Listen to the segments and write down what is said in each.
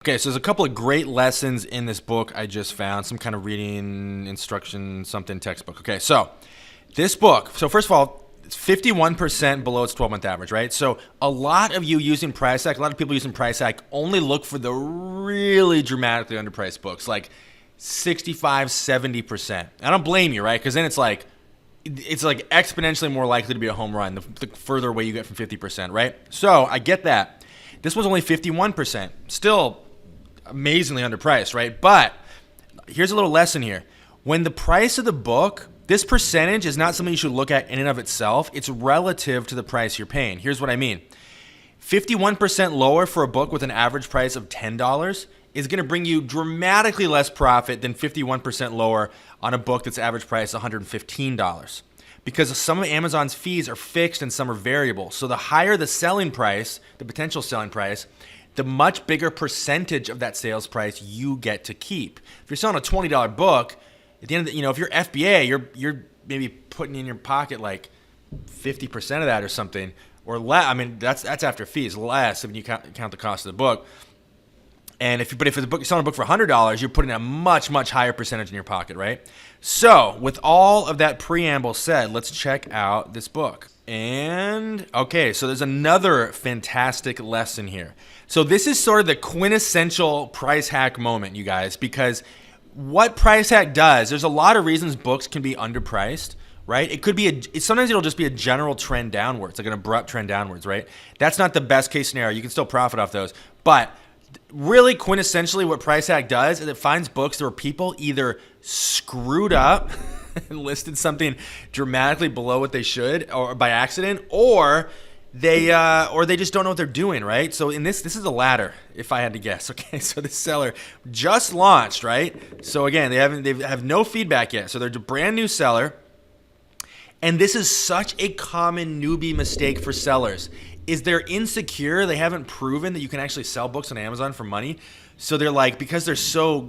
Okay, so there's a couple of great lessons in this book I just found, some kind of reading instruction, something textbook. Okay, so this book, so first of all, it's 51% below its 12-month average, right? So a lot of you using price hack, a lot of people using price hack only look for the really dramatically underpriced books, like 65, 70%. I don't blame you, right? Because then it's like exponentially more likely to be a home run the further away you get from 50%, right? So I get that. This was only 51%. Still amazingly underpriced, right? But here's a little lesson here. When the price of the book, this percentage is not something you should look at in and of itself. It's relative to the price you're paying. Here's what I mean. 51% lower for a book with an average price of $10 is going to bring you dramatically less profit than 51% lower on a book that's average price $115. Because some of Amazon's fees are fixed and some are variable. So the higher the selling price, the potential selling price, the much bigger percentage of that sales price you get to keep. If you're selling a $20 book, at the end of the, if you're FBA, you're maybe putting in your pocket like 50% of that or something, or less. I mean, that's after fees, less if you count the cost of the book. And if you're selling a book for $100, you're putting a much higher percentage in your pocket, right? So with all of that preamble said, let's check out this book. And okay, so there's another fantastic lesson here. So this is sort of the quintessential price hack moment, you guys, because what price hack does, there's a lot of reasons books can be underpriced, right? It could be sometimes it'll just be a general trend downwards, like an abrupt trend downwards, right? That's not the best case scenario. You can still profit off those. But really quintessentially what price hack does is it finds books where people either screwed up and listed something dramatically below what they should, or by accident, or they just don't know what they're doing, right? So in this is a ladder, if I had to guess. Okay, so this seller just launched, right? So again, they have no feedback yet. So they're a brand new seller, and this is such a common newbie mistake for sellers. Is they're insecure? They haven't proven that you can actually sell books on Amazon for money, so they're like, because they're so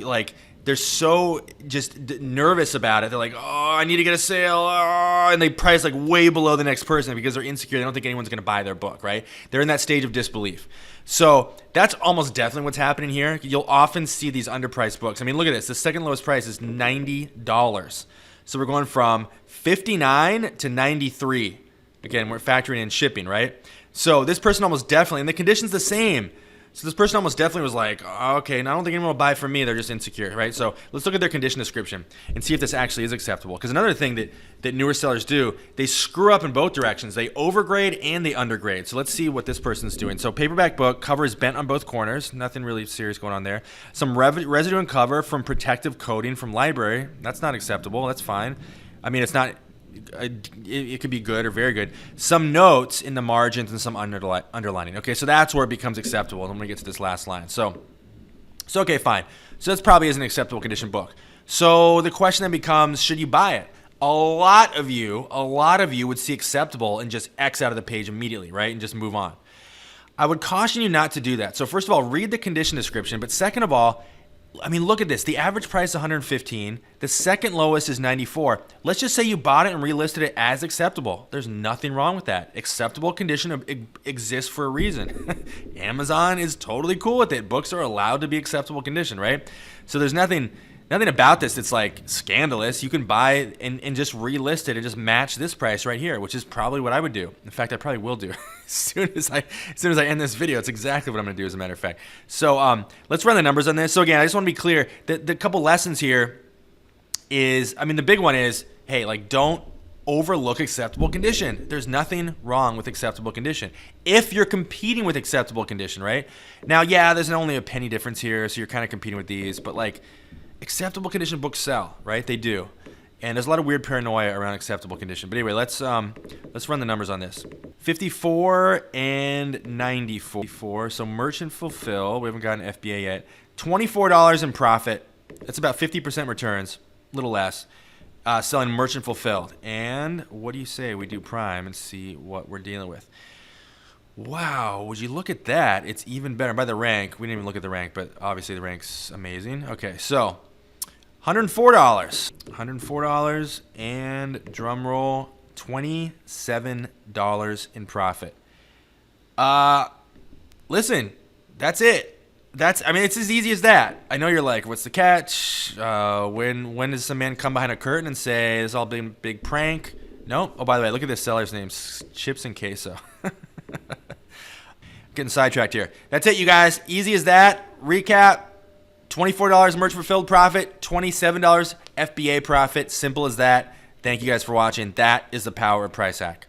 just nervous about it. They're like, oh, I need to get a sale. Oh, and they price like way below the next person because they're insecure. They don't think anyone's going to buy their book, right? They're in that stage of disbelief. So that's almost definitely what's happening here. You'll often see these underpriced books. I mean, look at this. The second lowest price is $90. So we're going from $59 to $93. Again, we're factoring in shipping, right? So this person almost definitely, and the condition's the same. So this person almost definitely was like, oh, okay, I don't think anyone will buy from me. They're just insecure, right? So let's look at their condition description and see if this actually is acceptable. Because another thing that newer sellers do, they screw up in both directions. They overgrade and they undergrade. So let's see what this person's doing. So paperback book, cover is bent on both corners. Nothing really serious going on there. Some residue and cover from protective coating from library. That's not acceptable. That's fine. I mean, it's not... It could be good or very good. Some notes in the margins and some underlining. Okay, so that's where it becomes acceptable. And then we get to this last line. So okay, fine. So this probably is an acceptable condition book. So the question then becomes, should you buy it? A lot of you would see acceptable and just X out of the page immediately, right? And just move on. I would caution you not to do that. So first of all, read the condition description. But second of all, I mean, look at this. The average price is $115. The second lowest is $94. Let's just say you bought it and relisted it as acceptable. There's nothing wrong with that. Acceptable condition exists for a reason. Amazon is totally cool with it. Books are allowed to be acceptable condition, right? So there's nothing about this that's like scandalous. You can buy and just relist it and just match this price right here, which is probably what I would do. In fact, I probably will do. As soon as I end this video, it's exactly what I'm going to do, as a matter of fact. So let's run the numbers on this. So again, I just want to be clear that the couple lessons here is, I mean, the big one is, hey, like, don't overlook acceptable condition. There's nothing wrong with acceptable condition if you're competing with acceptable condition, right? Now, yeah, there's only a penny difference here, so you're kind of competing with these, but like, acceptable condition books sell, right? They do. And there's a lot of weird paranoia around acceptable condition. But anyway, let's run the numbers on this. 54 and 94. So merchant fulfill, we haven't gotten FBA yet. $24 in profit. That's about 50% returns, a little less. Selling merchant fulfilled. And what do you say we do prime and see what we're dealing with? Wow, would you look at that? It's even better. By the rank, we didn't even look at the rank, but obviously the rank's amazing. Okay, so $104. $104 and drum roll, $27 in profit. Listen, that's it. I mean, it's as easy as that. I know you're like, what's the catch? When does some man come behind a curtain and say, this is all big prank? Nope. Oh, by the way, look at this seller's name, Chips and Queso. Getting sidetracked here. That's it, you guys. Easy as that. Recap. $24 merchant fulfilled profit, $27 FBA profit. Simple as that. Thank you guys for watching. That is the power of Price Hack.